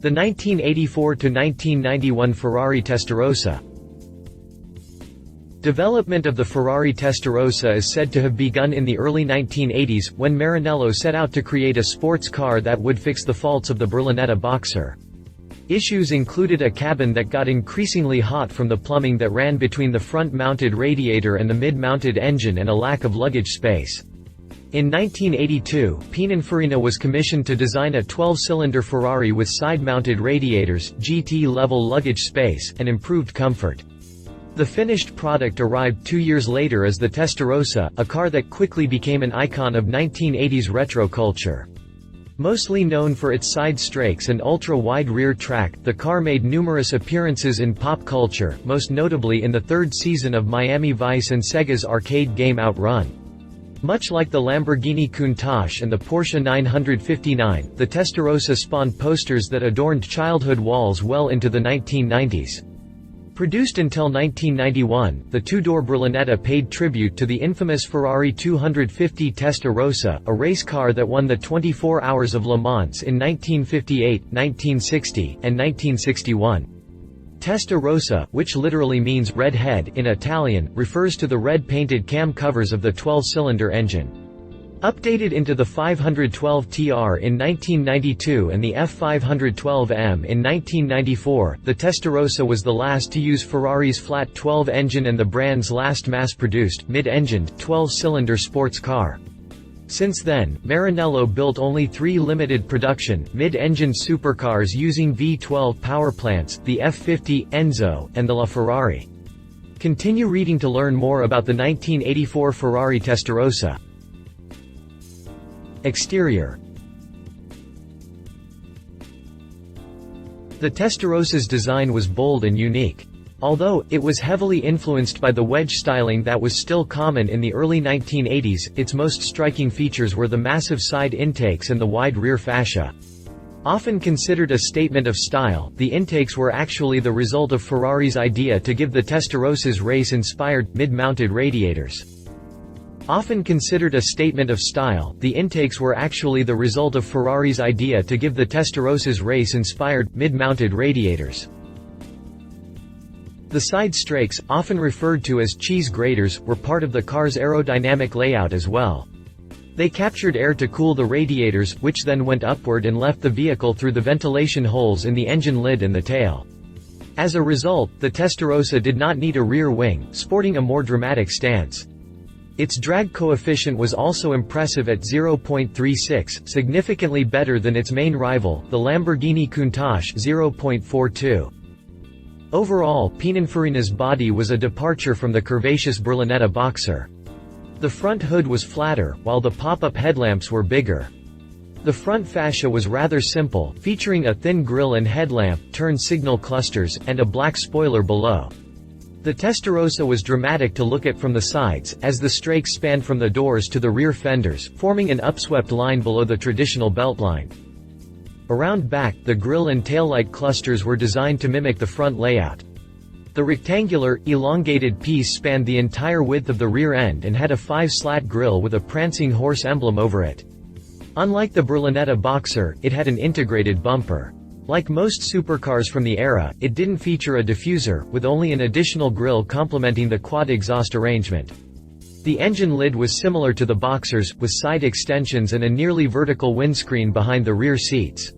The 1984–1991 Ferrari Testarossa. Development of the Ferrari Testarossa is said to have begun in the early 1980s, when Maranello set out to create a sports car that would fix the faults of the Berlinetta Boxer. Issues included a cabin that got increasingly hot from the plumbing that ran between the front-mounted radiator and the mid-mounted engine, and a lack of luggage space. In 1982, Pininfarina was commissioned to design a 12-cylinder Ferrari with side-mounted radiators, GT-level luggage space, and improved comfort. The finished product arrived 2 years later as the Testarossa, a car that quickly became an icon of 1980s retro culture. Mostly known for its side strakes and ultra-wide rear track, the car made numerous appearances in pop culture, most notably in the third season of Miami Vice and Sega's arcade game OutRun. Much like the Lamborghini Countach and the Porsche 959, the Testarossa spawned posters that adorned childhood walls well into the 1990s. Produced until 1991, the two-door Berlinetta paid tribute to the infamous Ferrari 250 Testarossa, a race car that won the 24 Hours of Le Mans in 1958, 1960, and 1961. Testarossa, which literally means red head in Italian, refers to the red-painted cam covers of the 12-cylinder engine. Updated into the 512TR in 1992 and the F512M in 1994, the Testarossa was the last to use Ferrari's flat 12 engine and the brand's last mass-produced, mid-engined, 12-cylinder sports car. Since then, Maranello built only 3 limited production, mid-engined supercars using V12 powerplants, the F50, Enzo, and the LaFerrari. Continue reading to learn more about the 1984 Ferrari Testarossa. Exterior. The Testarossa's design was bold and unique. Although it was heavily influenced by the wedge styling that was still common in the early 1980s, its most striking features were the massive side intakes and the wide rear fascia. Often considered a statement of style, the intakes were actually the result of Ferrari's idea to give the Testarossa's race-inspired, mid-mounted radiators. Often considered a statement of style, the intakes were actually the result of Ferrari's idea to give the Testarossa's race-inspired, mid-mounted radiators. The side strakes, often referred to as cheese graters, were part of the car's aerodynamic layout as well. They captured air to cool the radiators, which then went upward and left the vehicle through the ventilation holes in the engine lid and the tail. As a result, the Testarossa did not need a rear wing, sporting a more dramatic stance. Its drag coefficient was also impressive at 0.36, significantly better than its main rival, the Lamborghini Countach, 0.42. Overall, Pininfarina's body was a departure from the curvaceous Berlinetta Boxer. The front hood was flatter, while the pop-up headlamps were bigger. The front fascia was rather simple, featuring a thin grille and headlamp, turn signal clusters, and a black spoiler below. The Testarossa was dramatic to look at from the sides, as the strakes spanned from the doors to the rear fenders, forming an upswept line below the traditional beltline. Around back, the grille and taillight clusters were designed to mimic the front layout. The rectangular, elongated piece spanned the entire width of the rear end and had a 5-slat grille with a prancing horse emblem over it. Unlike the Berlinetta Boxer, it had an integrated bumper. Like most supercars from the era, it didn't feature a diffuser, with only an additional grille complementing the quad exhaust arrangement. The engine lid was similar to the Boxer's, with side extensions and a nearly vertical windscreen behind the rear seats.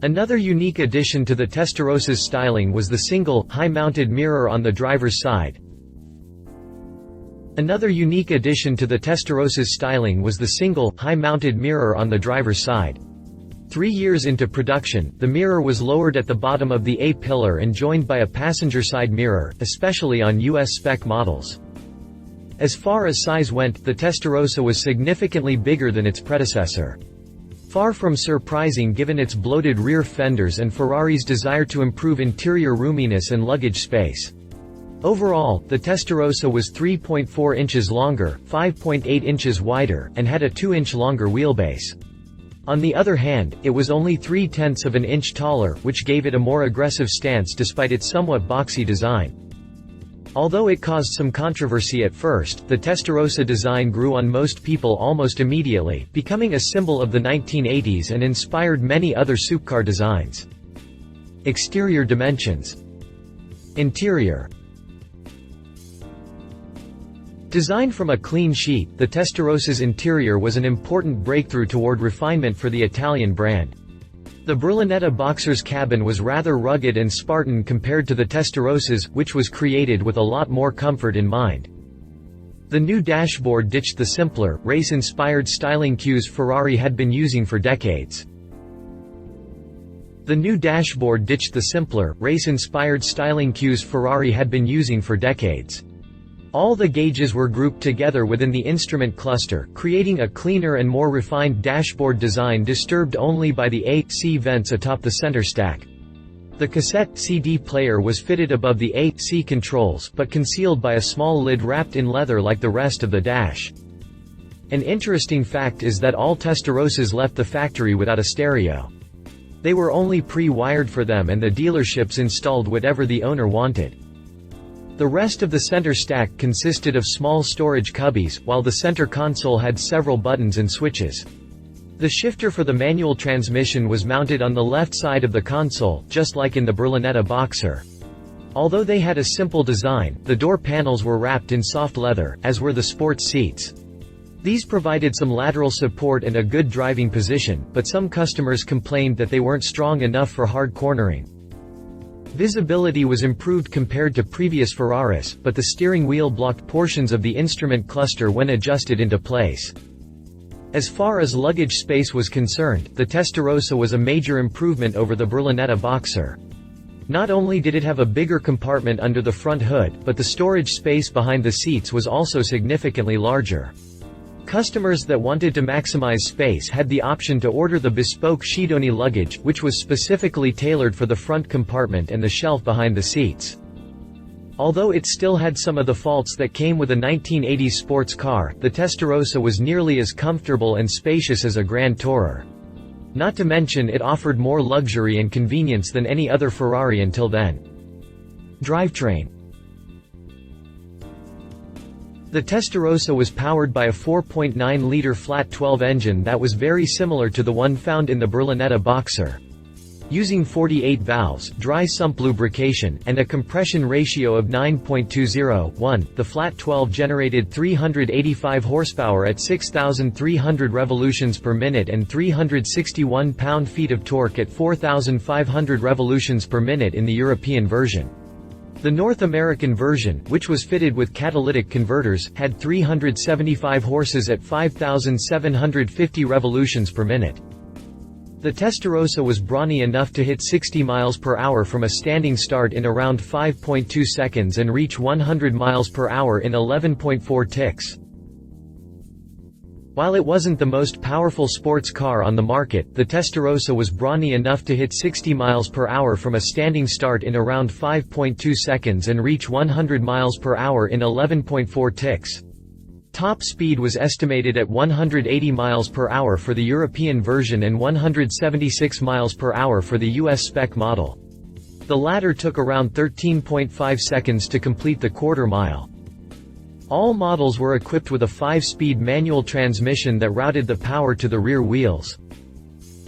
Another unique addition to the Testarossa's styling was the single, high-mounted mirror on the driver's side. 3 years into production, the mirror was lowered at the bottom of the A-pillar and joined by a passenger side mirror, especially on US spec models. As far as size went, the Testarossa was significantly bigger than its predecessor. Far from surprising given its bloated rear fenders and Ferrari's desire to improve interior roominess and luggage space. Overall, the Testarossa was 3.4 inches longer, 5.8 inches wider, and had a 2-inch longer wheelbase. On the other hand, it was only 0.3 of an inch taller, which gave it a more aggressive stance despite its somewhat boxy design. Although it caused some controversy at first, the Testarossa design grew on most people almost immediately, becoming a symbol of the 1980s and inspired many other supercar designs. Exterior dimensions. Interior. Designed from a clean sheet, the Testarossa's interior was an important breakthrough toward refinement for the Italian brand. The Berlinetta Boxer's cabin was rather rugged and Spartan compared to the Testarossa's, which was created with a lot more comfort in mind. The new dashboard ditched the simpler, race-inspired styling cues Ferrari had been using for decades. The new dashboard ditched the simpler, race-inspired styling cues Ferrari had been using for decades. All the gauges were grouped together within the instrument cluster, creating a cleaner and more refined dashboard design disturbed only by the A/C vents atop the center stack. The cassette CD player was fitted above the A/C controls, but concealed by a small lid wrapped in leather like the rest of the dash. An interesting fact is that all Testarossas left the factory without a stereo. They were only pre-wired for them and the dealerships installed whatever the owner wanted. The rest of the center stack consisted of small storage cubbies, while the center console had several buttons and switches. The shifter for the manual transmission was mounted on the left side of the console, just like in the Berlinetta Boxer. Although they had a simple design, the door panels were wrapped in soft leather, as were the sports seats. These provided some lateral support and a good driving position, but some customers complained that they weren't strong enough for hard cornering. Visibility was improved compared to previous Ferraris, but the steering wheel blocked portions of the instrument cluster when adjusted into place. As far as luggage space was concerned, the Testarossa was a major improvement over the Berlinetta Boxer. Not only did it have a bigger compartment under the front hood, but the storage space behind the seats was also significantly larger. Customers that wanted to maximize space had the option to order the bespoke Schedoni luggage, which was specifically tailored for the front compartment and the shelf behind the seats. Although it still had some of the faults that came with a 1980s sports car, the Testarossa was nearly as comfortable and spacious as a Grand Tourer. Not to mention it offered more luxury and convenience than any other Ferrari until then. Drivetrain. The Testarossa was powered by a 4.9-liter flat 12 engine that was very similar to the one found in the Berlinetta Boxer. Using 48 valves, dry sump lubrication, and a compression ratio of 9.201, the flat 12 generated 385 horsepower at 6,300 revolutions per minute and 361 pound-feet of torque at 4,500 revolutions per minute in the European version. The North American version, which was fitted with catalytic converters, had 375 horses at 5,750 revolutions per minute. The Testarossa was brawny enough to hit 60 miles per hour from a standing start in around 5.2 seconds and reach 100 miles per hour in 11.4 ticks. While it wasn't the most powerful sports car on the market, the Testarossa was brawny enough to hit 60 miles per hour from a standing start in around 5.2 seconds and reach 100 miles per hour in 11.4 ticks. Top speed was estimated at 180 miles per hour for the European version and 176 miles per hour for the US spec model. The latter took around 13.5 seconds to complete the quarter mile. All models were equipped with a 5-speed manual transmission that routed the power to the rear wheels.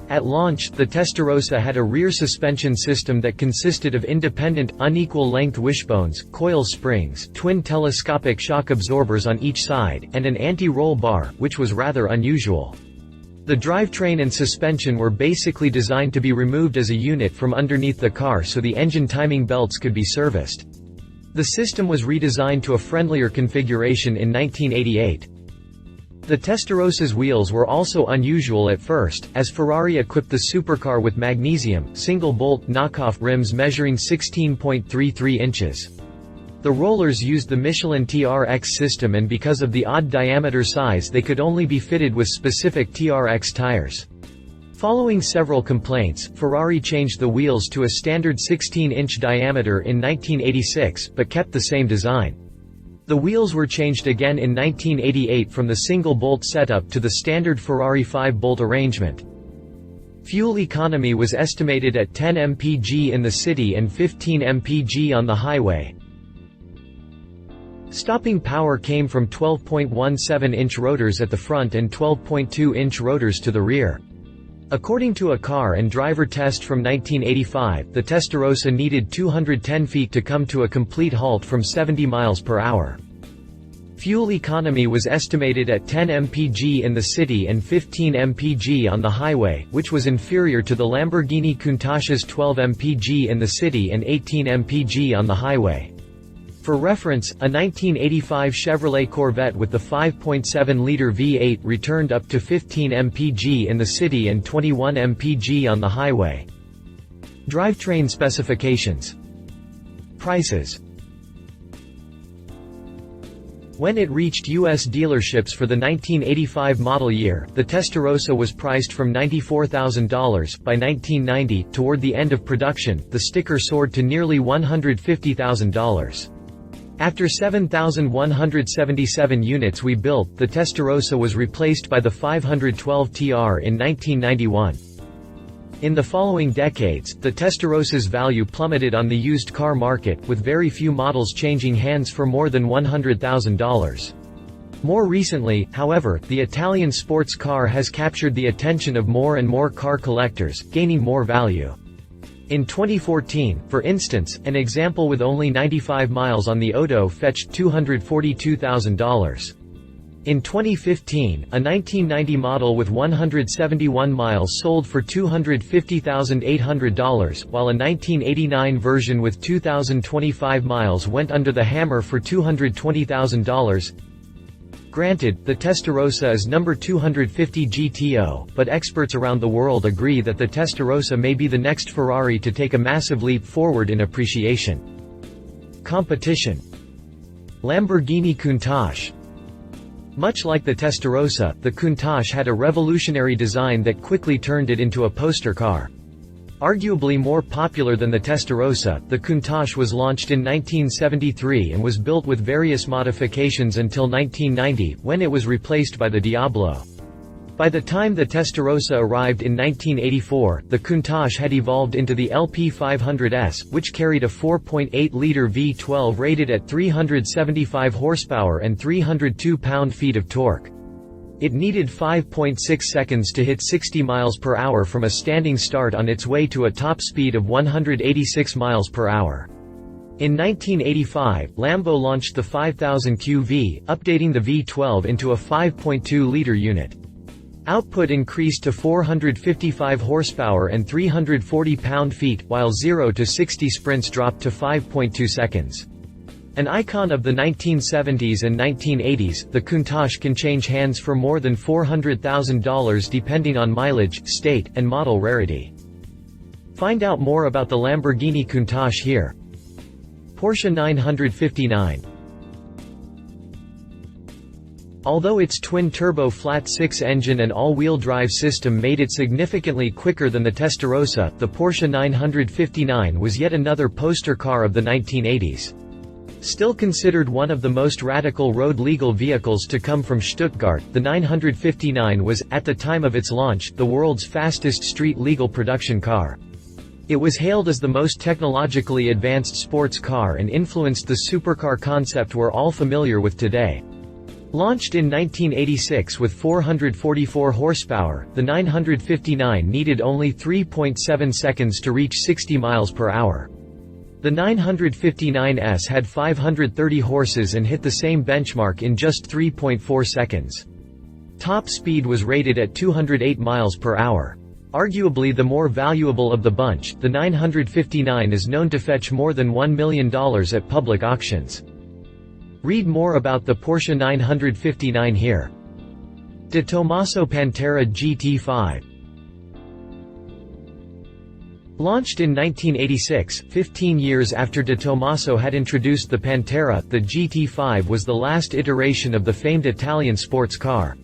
At launch, the Testarossa had a rear suspension system that consisted of independent, unequal-length wishbones, coil springs, twin telescopic shock absorbers on each side, and an anti-roll bar, which was rather unusual. The drivetrain and suspension were basically designed to be removed as a unit from underneath the car so the engine timing belts could be serviced. The system was redesigned to a friendlier configuration in 1988. The Testarossa's wheels were also unusual at first, as Ferrari equipped the supercar with magnesium, single-bolt, knockoff rims measuring 16.33 inches. The rollers used the Michelin TRX system, and because of the odd diameter size they could only be fitted with specific TRX tires. Following several complaints, Ferrari changed the wheels to a standard 16-inch diameter in 1986, but kept the same design. The wheels were changed again in 1988 from the single-bolt setup to the standard Ferrari 5-bolt arrangement. Fuel economy was estimated at 10 mpg in the city and 15 mpg on the highway. Stopping power came from 12.17-inch rotors at the front and 12.2-inch rotors to the rear. According to a car and driver test from 1985, the Testarossa needed 210 feet to come to a complete halt from 70 miles per hour. Fuel economy was estimated at 10 mpg in the city and 15 mpg on the highway, which was inferior to the Lamborghini Countach's 12 mpg in the city and 18 mpg on the highway. For reference, a 1985 Chevrolet Corvette with the 5.7-liter V8 returned up to 15 mpg in the city and 21 mpg on the highway. Drivetrain specifications. Prices. When it reached U.S. dealerships for the 1985 model year, the Testarossa was priced from $94,000. By 1990, toward the end of production, the sticker soared to nearly $150,000. After 7,177 units we built, the Testarossa was replaced by the 512 TR in 1991. In the following decades, the Testarossa's value plummeted on the used car market, with very few models changing hands for more than $100,000. More recently, however, the Italian sports car has captured the attention of more and more car collectors, gaining more value. In 2014, for instance, an example with only 95 miles on the odo fetched $242,000. In 2015, a 1990 model with 171 miles sold for $250,800, while a 1989 version with 2,025 miles went under the hammer for $220,000. Granted, the Testarossa is number 250 GTO, but experts around the world agree that the Testarossa may be the next Ferrari to take a massive leap forward in appreciation. Competition. Lamborghini Countach. Much like the Testarossa, the Countach had a revolutionary design that quickly turned it into a poster car. Arguably more popular than the Testarossa, the Countach was launched in 1973 and was built with various modifications until 1990, when it was replaced by the Diablo. By the time the Testarossa arrived in 1984, the Countach had evolved into the LP500S, which carried a 4.8-liter V12 rated at 375 horsepower and 302 pound-feet of torque. It needed 5.6 seconds to hit 60 miles per hour from a standing start on its way to a top speed of 186 miles per hour. In 1985, Lambo launched the 5000 QV, updating the V12 into a 5.2-liter unit. Output increased to 455 horsepower and 340 pound-feet, while 0 to 60 sprints dropped to 5.2 seconds. An icon of the 1970s and 1980s, the Countach can change hands for more than $400,000 depending on mileage, state, and model rarity. Find out more about the Lamborghini Countach here. Porsche 959. Although its twin-turbo flat-six engine and all-wheel drive system made it significantly quicker than the Testarossa, the Porsche 959 was yet another poster car of the 1980s. Still considered one of the most radical road-legal vehicles to come from Stuttgart, the 959 was, at the time of its launch, the world's fastest street-legal production car. It was hailed as the most technologically advanced sports car and influenced the supercar concept we're all familiar with today. Launched in 1986 with 444 horsepower, the 959 needed only 3.7 seconds to reach 60 miles per hour. The 959S had 530 horses and hit the same benchmark in just 3.4 seconds. Top speed was rated at 208 miles per hour. Arguably the more valuable of the bunch, the 959 is known to fetch more than $1 million at public auctions. Read more about the Porsche 959 here. De Tomaso Pantera GT5. Launched in 1986, 15 years after De Tomaso had introduced the Pantera, the GT5 was the last iteration of the famed Italian sports car.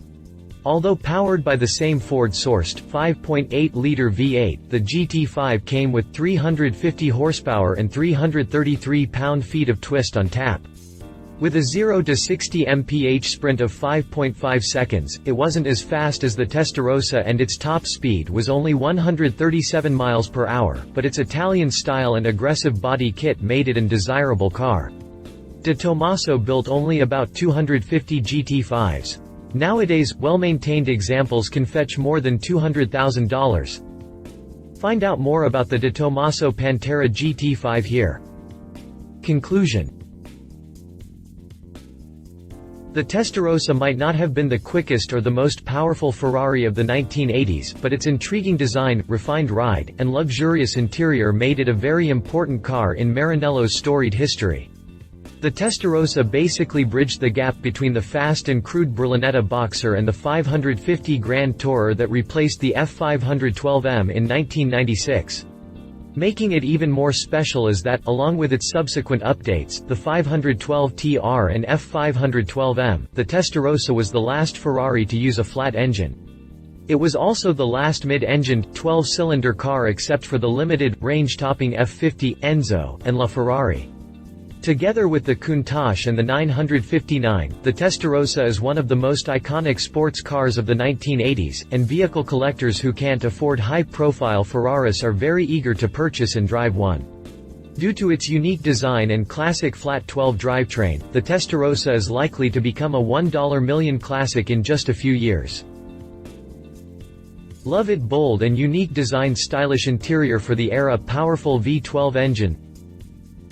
Although powered by the same Ford-sourced 5.8-liter V8, the GT5 came with 350 horsepower and 333 pound-feet of twist on tap. With a 0 to 60 mph sprint of 5.5 seconds, it wasn't as fast as the Testarossa and its top speed was only 137 miles per hour, but its Italian style and aggressive body kit made it an desirable car. De Tomaso built only about 250 GT5s. Nowadays, well-maintained examples can fetch more than $200,000. Find out more about the De Tomaso Pantera GT5 here. Conclusion. The Testarossa might not have been the quickest or the most powerful Ferrari of the 1980s, but its intriguing design, refined ride, and luxurious interior made it a very important car in Maranello's storied history. The Testarossa basically bridged the gap between the fast and crude Berlinetta Boxer and the 550 Grand Tourer that replaced the F512M in 1996. Making it even more special is that, along with its subsequent updates, the 512TR and F512M, the Testarossa was the last Ferrari to use a flat engine. It was also the last mid-engined, 12-cylinder car except for the limited, range-topping F50, Enzo, and LaFerrari. Together with the Countach and the 959, the Testarossa is one of the most iconic sports cars of the 1980s, and vehicle collectors who can't afford high-profile Ferraris are very eager to purchase and drive one. Due to its unique design and classic flat 12 drivetrain, the Testarossa is likely to become a $1 million classic in just a few years. Love it bold and unique design, stylish interior for the era, powerful V12 engine.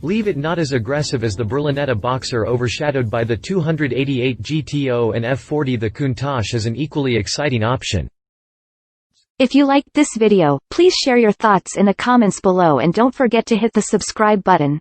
Leave it not as aggressive as the Berlinetta Boxer, overshadowed by the 288 GTO and F40. The Countach is an equally exciting option. If you liked this video, please share your thoughts in the comments below and don't forget to hit the subscribe button.